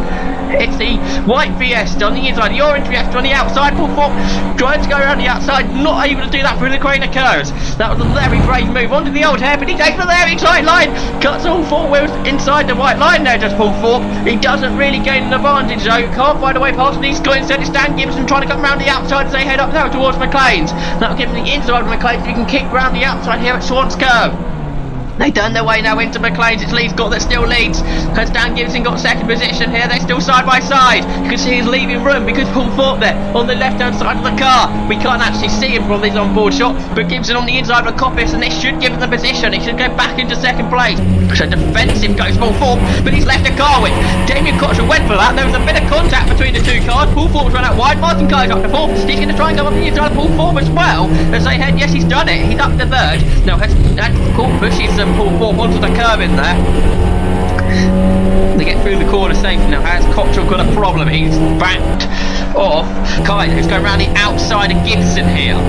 It's the white Fiesta on the inside, the orange Fiesta on the outside. Paul Falk trying to go around the outside, not able to do that through the corner curves. That was a very brave move onto the Old Hairpin. He takes the very tight line, cuts all 4 wheels inside the white line there, just Paul Falk. He doesn't really gain an advantage though. Can't find a way past Lee Scott. Instead it's Dan Gibson trying to come around the outside as they head up now towards McLean's. That'll give him the inside of McLean's. He can kick round the outside here at Swans Curve. They turn their way now into McLean's. It's Lee Scott that still leads. Has Dan Gibson got 2nd position here? They're still side by side. You can see he's leaving room because Paul Falk there on the left hand side of the car. We can't actually see him from this onboard shot, but Gibson on the inside of the Coppice, and this should give him the position. He should go back into 2nd place. So defensive goes Paul Falk, but he's left a car with Damien Cottrell went for that. There was a bit of contact between the two cars. Paul Falk's run out wide. Martin Kaiser up to 4th. He's going to try and go up the inside of Paul Falk as well as they head. Yes, he's done it. He's up to 3rd. Now has pushes Paul Falk onto the curb in there. They get through the corner safe. Now has Cottrell got a problem? He's backed off Kaiser, who's going around the outside of Gibson here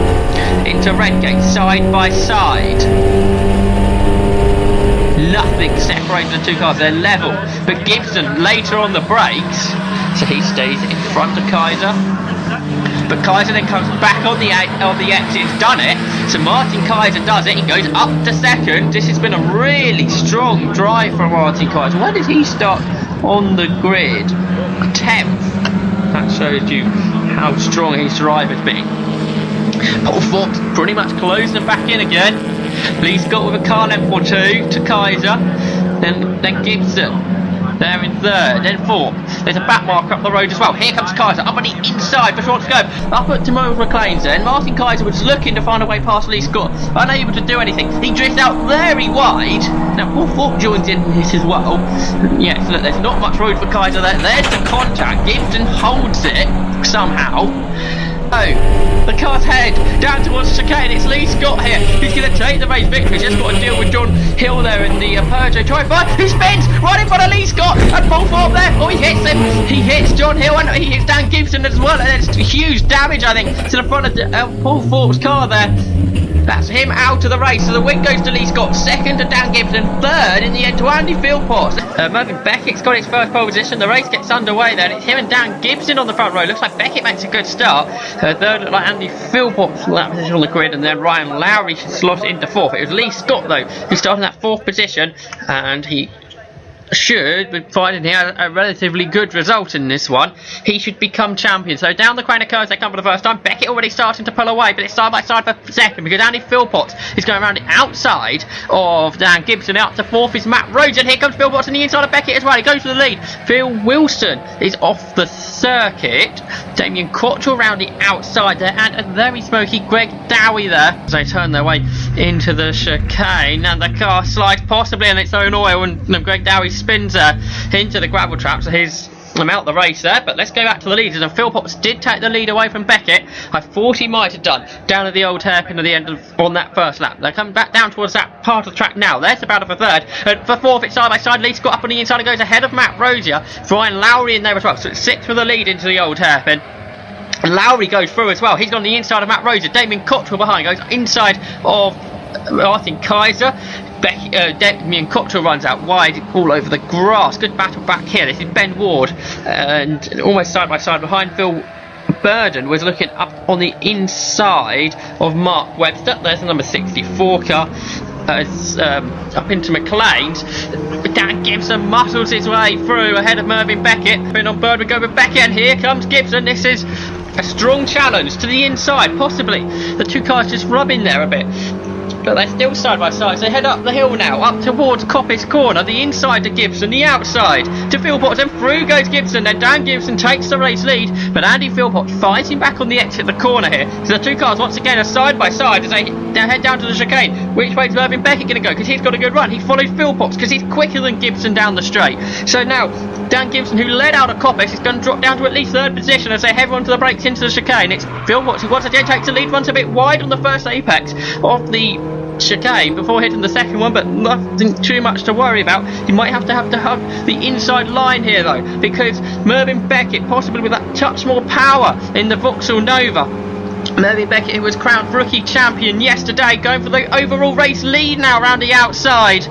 into Redgate, side by side. Nothing separates the two cars, they're level, but Gibson later on the brakes, so he stays in front of Kaiser. But Kaiser then comes back on the exit. He's done it. So Martin Kaiser does it. He goes up to 2nd. This has been a really strong drive from Martin Kaiser. When did he start on the grid? 10th. That shows you how strong his drive has been. Paul Falk's pretty much closing them back in again. Lee Scott with a car length or 2 to Kaiser. Then Gibson. They're in 3rd, then 4th. There's a back marker up the road as well. Here comes Kaiser up on the inside for Schwartz Curve. Up at Timon McLean's then. Martin Kaiser was looking to find a way past Lee Scott, unable to do anything. He drifts out very wide. Now Paul Falk joins in this as well. Yes, look, there's not much road for Kaiser there. There's the contact. Gibson holds it somehow. The car's head down towards the chicane. It's Lee Scott here. He's going to take the race victory. He's just got to deal with John Hill there in the Peugeot 25. He spins right in front of Lee Scott and Paul Thorpe there. Oh, he hits him. He hits John Hill and he hits Dan Gibson as well. And it's huge damage, I think, to the front of Paul Thorpe's car there. That's him out of the race. So the win goes to Lee Scott, second to Dan Gibson, third in the end to Andy Philpott. Mervyn Beckett's got his first pole position. The race gets underway then. It's him and Dan Gibson on the front row. Looks like Beckett makes a good start. Third looked like Andy Philpott's that position on the grid, and then Ryan Lowry should slot into fourth. It was Lee Scott though who started in that fourth position, and he should be finding he had a relatively good result in this one. He should become champion. So down the corner curves they come for the first time. Beckett already starting to pull away, but it's side by side for second because Andy Philpott is going around the outside of Dan Gibson. Out to fourth is Matt Rhodes, and here comes Philpott on the inside of Beckett as well. He goes for the lead. Phil Wilson is off the circuit. Damien Cottrell around the outside there, and a very smoky Greg Dowie there as they turn their way into the chicane, and the car slides possibly in its own oil, and Greg Dowie spins into the gravel trap, so he's out the race there. But let's go back to the leaders, and Philpott did take the lead away from Beckett. I thought he might have done down at the old hairpin at the end on that first lap. They're coming back down towards that part of the track now. There's the battle for third, and for fourth it's side by side. Lee Scott up on the inside and goes ahead of Matt Rosier. Ryan Lowry in there as well, so it's sixth for the lead into the old hairpin. Lowry goes through as well. He's on the inside of Matt Rosier. Damien Cottrell behind goes inside of Martin Kaiser. Damien Cottrell runs out wide all over the grass. Good battle back here. This is Ben Ward, and almost side by side behind Phil Burden was looking up on the inside of Mark Webster. There's the number 64 car. Up into McLean's. Dan Gibson muscles his way through ahead of Mervyn Beckett. Been on board, we go with Beckett, and here comes Gibson. This is a strong challenge to the inside, possibly. The two cars just rub in there a bit, but they're still side by side. So they head up the hill now, up towards Coppice Corner. The inside to Gibson, the outside to Philpott, and through goes Gibson. Then Dan Gibson takes the race lead, but Andy Philpott fighting back on the exit of the corner here. So the two cars once again are side by side as they head down to the chicane. Which way is Mervyn Beckett going to go? Because he's got a good run. He follows Philpott because he's quicker than Gibson down the straight. So now Dan Gibson, who led out of Coppice, is going to drop down to at least third position as they head onto the brakes into the chicane. It's Philpott who once again takes the lead, runs a bit wide on the first apex of the chicane before hitting the second one, but nothing too much to worry about. He might have to hug the inside line here though, because Mervyn Beckett, possibly with that touch more power in the Vauxhall Nova. Mervyn Beckett, who was crowned rookie champion yesterday, going for the overall race lead now around the outside.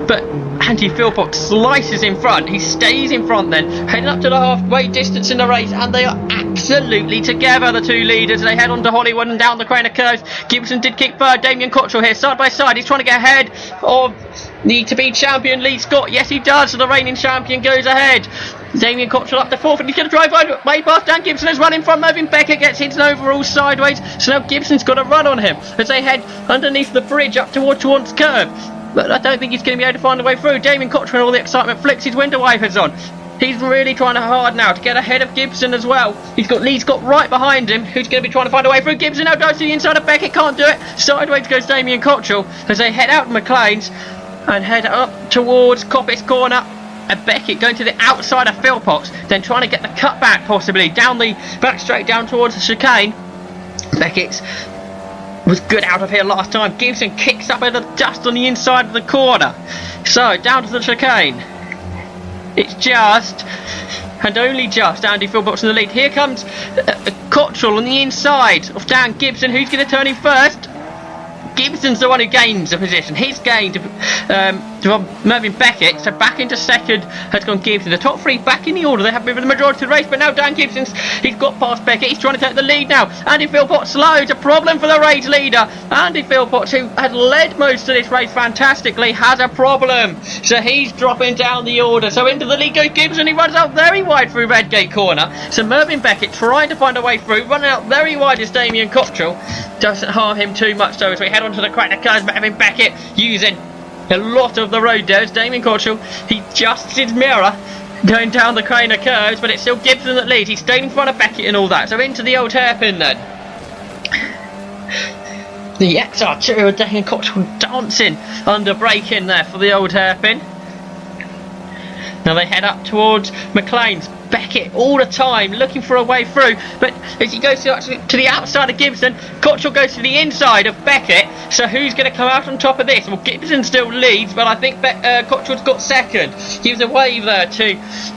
But Andy Philpott slices in front. He stays in front then, heading up to the halfway distance in the race, and they are absolutely together, the two leaders. They head on to Hollywood and down the corner curves. Gibson did kick third. Damien Cottrell here, side by side. He's trying to get ahead of the to-be champion Lee Scott. Yes, he does. So the reigning champion goes ahead. Damien Cottrell up to fourth, and he's going to drive way past Dan Gibson as running from Mervyn Beckett gets hit overall sideways. So now Gibson's got a run on him as they head underneath the bridge up towards curve. But I don't think he's going to be able to find a way through. Damien Cottrell, all the excitement, flicks his window wipers on. He's really trying hard now to get ahead of Gibson as well. He's got Lee Scott right behind him, who's going to be trying to find a way through. Gibson now dives to the inside of Beckett, can't do it. Sideways goes Damien Cottrell as they head out McLean's and head up towards Coppice Corner. And Beckett going to the outside of Philpott, then trying to get the cut back possibly down the back straight down towards the chicane. Beckett's was good out of here last time. Gibson kicks up in the dust on the inside of the corner. So down to the chicane. It's just, and only just, Andy Philpott's in the lead. Here comes Cottrell on the inside of Dan Gibson. Who's going to turn him first? Gibson's the one who gains the position. He's gained from Mervyn Beckett. So back into second has gone Gibson. The top three back in the order. They have been with the majority of the race, but now Dan Gibson's, he's got past Beckett. He's trying to take the lead now. Andy Philpott slow. It's a problem for the race leader. Andy Philpott, who had led most of this race fantastically, has a problem. So he's dropping down the order. So into the lead goes Gibson. He runs out very wide through Redgate Corner. So Mervyn Beckett trying to find a way through. Running out very wide is Damien Cottrell. Doesn't harm him too much though as we head on to the crack that curves. Mervyn Beckett using a lot of the road there. Damien Cottrell, he adjusts his mirror going down the crane of curves, but it's still Gibson that leads. He's staying in front of Beckett and all that. So into the old hairpin then. The XR2 of Damien Cottrell dancing under braking there for the old hairpin. Now they head up towards McLean's. Beckett all the time looking for a way through, but as he goes to the outside of Gibson, Cottrell goes to the inside of Beckett. So who's going to come out on top of this? Well, Gibson still leads, but I think Cottrell's got second. Gives a wave there to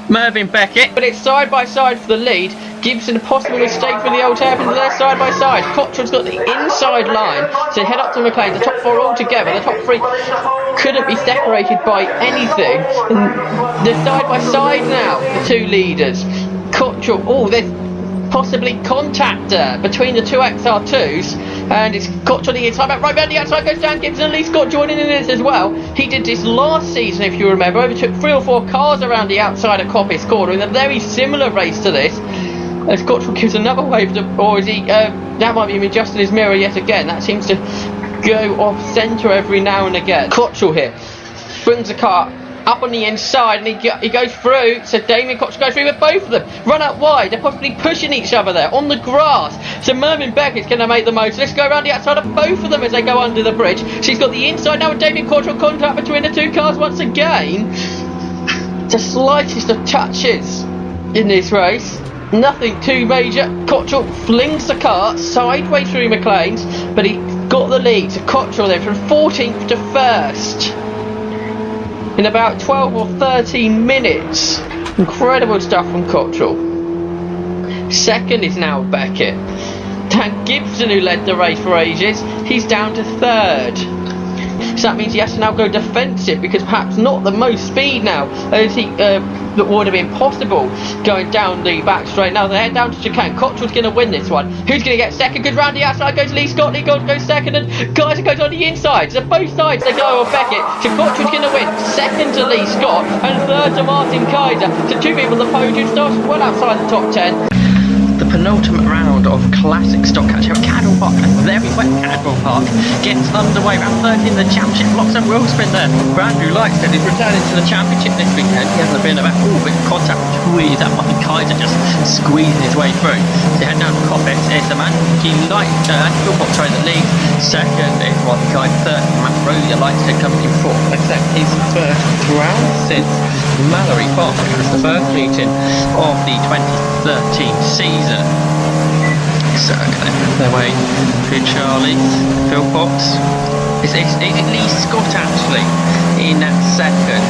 Mervyn Beckett, but it's side by side for the lead. Gibson a possible mistake for the old hairpin, they're side by side. Cottrell's got the inside line, so head up to McLean. The top four all together. The top three couldn't be separated by anything. And they're side by side now, the two leaders. Cottrell, oh, there's possibly contact there between the two XR2s, and it's Cottrell the inside back, right behind the outside goes down. Gibson and Lee Scott joining in this as well. He did this last season, if you remember, overtook 3 or 4 cars around the outside of Coppice Corner in a very similar race to this. As Cottrell gives another wave to, or is he, that might be him adjusting his mirror yet again. That seems to go off centre every now and again. Cottrell here brings the car up on the inside, and he goes through. So Damien Cottrell goes through with both of them. Run out wide, they're possibly pushing each other there on the grass. So Mervyn Beckett's going to make the most. Let's go around the outside of both of them as they go under the bridge. She's got the inside now with Damien Cottrell. Contact between the two cars once again. The slightest of touches in this race. Nothing too major. Cottrell flings the car sideways through McLean's, but he got the lead. So Cottrell then from 14th to 1st in about 12 or 13 minutes. Incredible stuff from Cottrell. Second is now Beckett. Dan Gibson, who led the race for ages, he's down to 3rd. So that means he has to now go defensive, because perhaps not the most speed now, as he that would have been possible going down the back straight. Now they head down to chicane. Cottrell's going to win this one. Who's going to get second? Good round the outside goes Lee Scott. Lee Scott goes second, and Kaiser goes on the inside. So both sides they go on Beckett. So Cottrell's going to win. Second to Lee Scott, and third to Martin Kaiser. So two people the podium starts well outside the top 10. The penultimate round of classic stock catch here at Cadwell Park, a very wet Cadwell Park, gets underway. Round 13 in the championship, lots of wheel spin there. Andrew Lightstead is returning to the championship this weekend. He hasn't been about all bit of contact with that Martin Kaiser, just squeezing his way through. So head down to Coppice, it's the man Andy Philpott trying the lead. Second is Martin Kaiser, third Matt Rosie. Lightstead coming in fourth. Except his first round since Mallory Park, which was the first meeting of the 2013 season. So going their way through Charlie Philpott. It's Lee Scott actually in that second.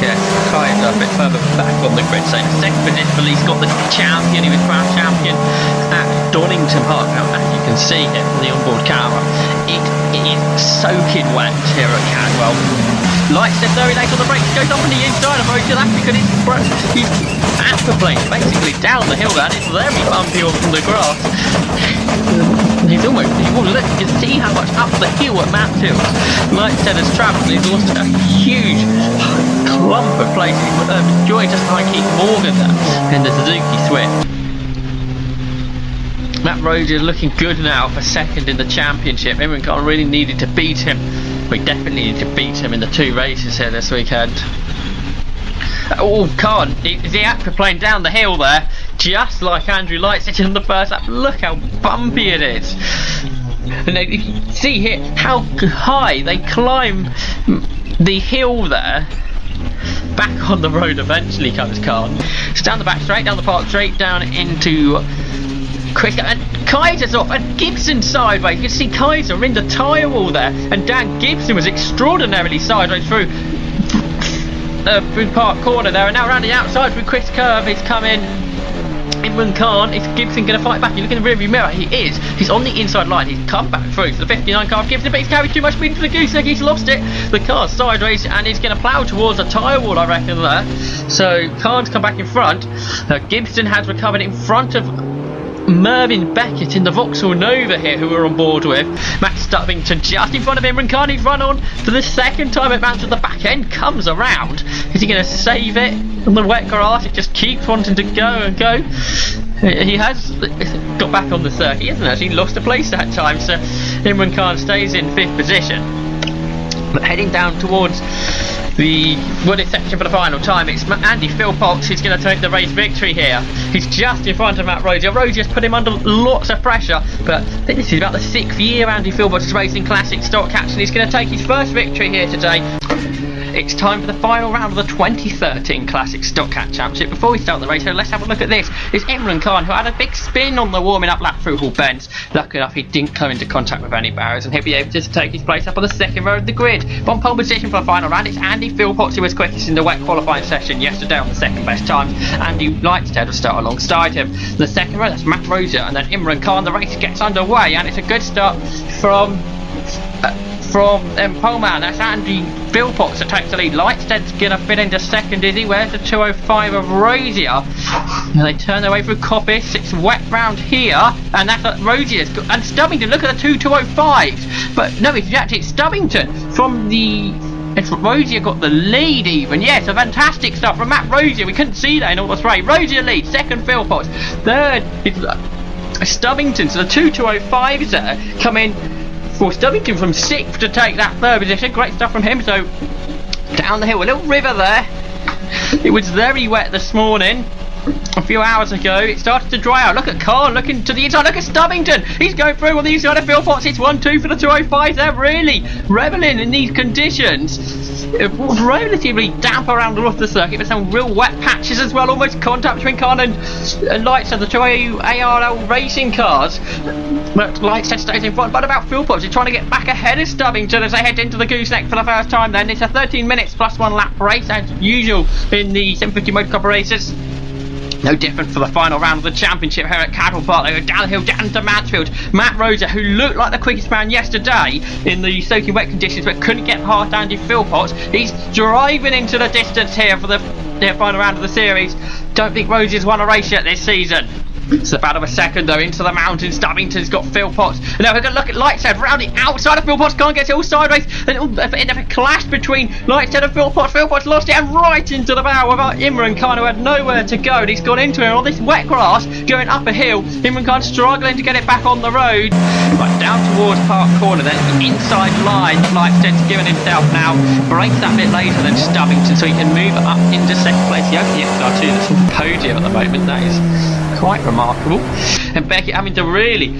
Yes, Kaiser a bit further back on the grid. So second position for Lee Scott, the champion. He was crowned champion at Donington Park. Now, as you can see here from the onboard camera, it is soaking wet here at Cadwell. Lightstead very late on the brakes, goes up on the inside of Roger. That's because he's aquaplaning basically down the hill there, and it's very bumpy on the grass. You can see how much up the hill at Mansfield Lightstead has travelled. He's lost a huge clump of places. Joy just behind Keith Morgan there in the Suzuki Swift. Matt Roger looking good now for second in the championship. Imran Khan really needed to beat him. We definitely need to beat him in the 2 races here this weekend. Oh, Khan, is he aquaplane down the hill there, just like Andrew Lightstead in the first lap. Look how bumpy it is. And you can see here how high they climb the hill there. Back on the road eventually comes Khan. So down the back straight, down the park straight, down into Chris, and Kaiser's off, and Gibson sideways. You can see Kaiser in the tyre wall there, and Dan Gibson was extraordinarily sideways through Park Corner there, and now around the outside through Chris Curve. He's coming. Imran Khan, is Gibson going to fight back? You look in the rearview mirror, he is. He's on the inside line, he's come back through to the 59 car of Gibson, but he's carried too much speed for the gooseneck, he's lost it. The car's sideways, and he's going to plough towards the tyre wall, I reckon, there. So Khan's come back in front. Gibson has recovered in front of Mervyn Beckett in the Vauxhall Nova here, who we're on board with. Matt Stubbington just in front of Imran Khan. He's run on for the second time at Mount. The back end comes around. Is he going to save it on the wet grass? It just keeps wanting to go and go. He has got back on the circuit. He hasn't actually lost a place that time, so Imran Khan stays in 5th position. But heading down towards the wooded section for the final time, it's Andy Philpott who's going to take the race victory here. He's just in front of Matt Rozier. Rozier's put him under lots of pressure, but I think this is about the 6th year Andy Philpott is racing classic stock catch, and he's going to take his first victory here today. It's time for the final round of the 2013 Classic Stock Cat Championship. Before we start the race, let's have a look at this. It's Imran Khan, who had a big spin on the warming up lap through Hall Bends. Lucky enough, he didn't come into contact with any barriers, and he'll be able to take his place up on the second row of the grid. But on pole position for the final round, it's Andy Philpotts, who was quickest in the wet qualifying session yesterday on the second best times. Andy Lightstead will start alongside him. The second row, that's Matt Rosier, and then Imran Khan. The race gets underway, and it's a good start from poleman. That's Andy Philpotts that takes the lead. Lightstead's going to fit into second, is he? Where's the 205 of Rosier? And they turn their way through Coppice. It's wet round here, and that's what Rosier's got. And Stubbington, look at the two 205s. But no, it's actually Stubbington from the... Rosier got the lead even. Yes, a fantastic start from Matt Rosier. We couldn't see that in all the spray. Rosier leads, second Philpotts. Third is Stubbington. So the two 205s there come in for Stubbington from 6th to take that third position. Great stuff from him. So down the hill, a little river there. It was very wet this morning. A few hours ago, it started to dry out. Look at Khan looking to the inside. Look at Stubbington. He's going through on the inside of Philpotts. It's 1-2 for the 205s. They're really reveling in these conditions. It was relatively damp around the roof of the circuit, but some real wet patches as well. Almost contact between Khan and Lightstead, the two ARL racing cars. But Lightstead stays in front. But about Philpotts, he's trying to get back ahead of Stubbington as they head into the gooseneck for the first time. Then it's a 13 minutes plus 1 lap race, as usual in the 750 Motor Cup races. No different for the final round of the championship here at Cattle Park. They go down the hill, down to Mansfield. Matt Rosier, who looked like the quickest man yesterday in the soaking wet conditions, but couldn't get past Andy Philpotts. He's driving into the distance here for the final round of the series. Don't think Rosier's won a race yet this season. It's about of a second though into the mountains. Stubbington's got Philpotts. And now we're going to look at Lightstead round the outside of Philpotts. Can't get it all sideways. And a clash between Lightstead and Philpotts. Philpotts lost it and right into the bow without Imran Khan, who had nowhere to go. And he's gone into it on this wet grass going up a hill. Imran Khan struggling to get it back on the road. Right down towards Park Corner. Then the inside line. Lightstead's given himself now. Breaks that bit later than Stubbington, so he can move up into second place. He owns the XR2 that's on the podium at the moment. That is quite remarkable. And Beckett having to really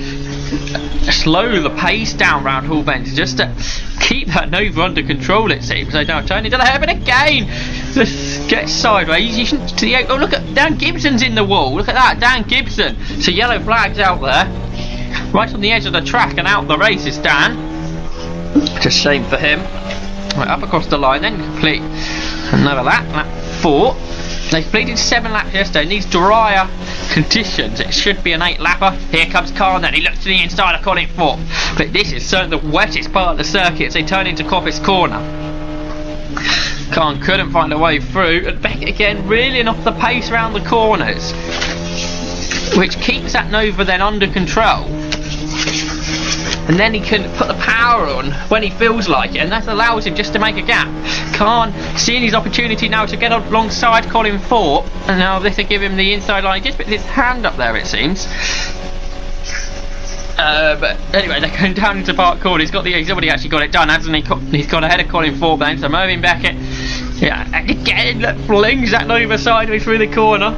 slow the pace down round Hall Bends just to keep that Nova under control, it seems. They don't turn into the hairpin again. Just get sideways. You shouldn't see. Oh, look at Dan Gibson's in the wall. Look at that, Dan Gibson. So yellow flags out there, right on the edge of the track, and out the race is Dan. Just a shame for him. Right, up across the line, then complete another lap 4. They completed 7 laps yesterday in these drier conditions. It should be an 8 lapper. Here comes Khan then. He looks to the inside of Colin Thorpe. But this is certainly the wettest part of the circuit as they turn into Coppice Corner. Khan couldn't find a way through. And Beckett again reeling off the pace around the corners, which keeps that Nova then under control. And then he can put the power on when he feels like it, and that allows him just to make a gap. Khan seeing his opportunity now to get alongside Colin Thorpe, and now this will give him the inside line. He just put his hand up there, it seems. But anyway, they're going down into Park Corner. He's already actually got it done, hasn't he? He's got ahead of Colin Thorpe then, so Mervyn Beckett, yeah, again flings that Nova sideways through the corner.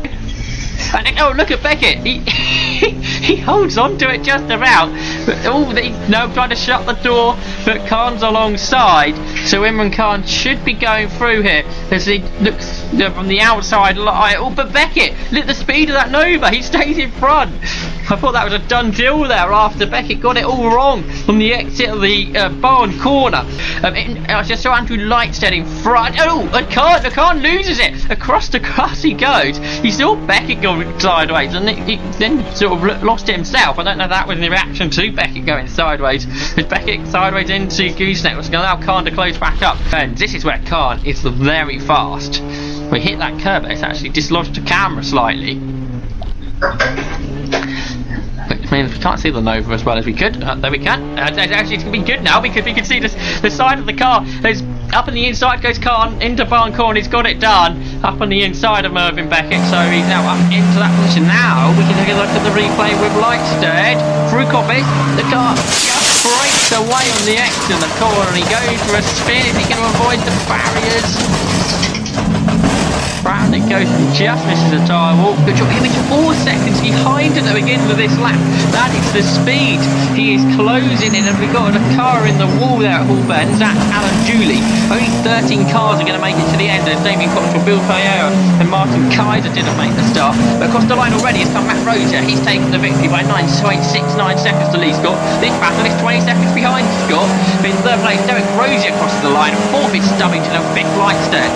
And then, oh, look at Beckett. He holds on to it just about. But he's now trying to shut the door, but Khan's alongside. So Imran Khan should be going through here as he looks from the outside. Oh, but Beckett, look at the speed of that Nova. He stays in front. I thought that was a done deal there after Beckett got it all wrong from the exit of the barn corner. I just saw Andrew Lightstead in front. Oh, and Khan loses it. Across the grass he goes. He saw Beckett going sideways, and he then sort of lost it himself. I don't know if that was in reaction to Beckett going sideways. As Beckett sideways into Gooseneck, was going to allow Khan to close back up. And this is where Khan is very fast. We hit that curb, it's actually dislodged the camera slightly. Which means we can't see the Nova as well as we could. There we can. Actually, it's going to be good now because we can see the side of the car. There's up on the inside goes Khan into barn corner. He's got it done. Up on the inside of Mervyn Beckett, so he's now up into that position. Now we can take a look at the replay with Lightstead through Coppice. The car just breaks away on the exit of the corner, and he goes for a spin. Is he going to avoid the barriers? Round it goes and just misses the tyre wall. Peugeot image 4 seconds behind at the beginning of this lap. That is the speed. He is closing in, and we've got a car in the wall there at Hall Bend. That's Alan Julie. Only 13 cars are going to make it to the end, and Damien Cottrell, Bill Payero and Martin Kaiser didn't make the start. But across the line already has come Matt Rosa. He's taken the victory by 9.69 seconds to Lee Scott. This battle is 20 seconds behind Scott. In third place, Derek Rosie across the line. Fourth is Stubbington, and fifth Lightstead.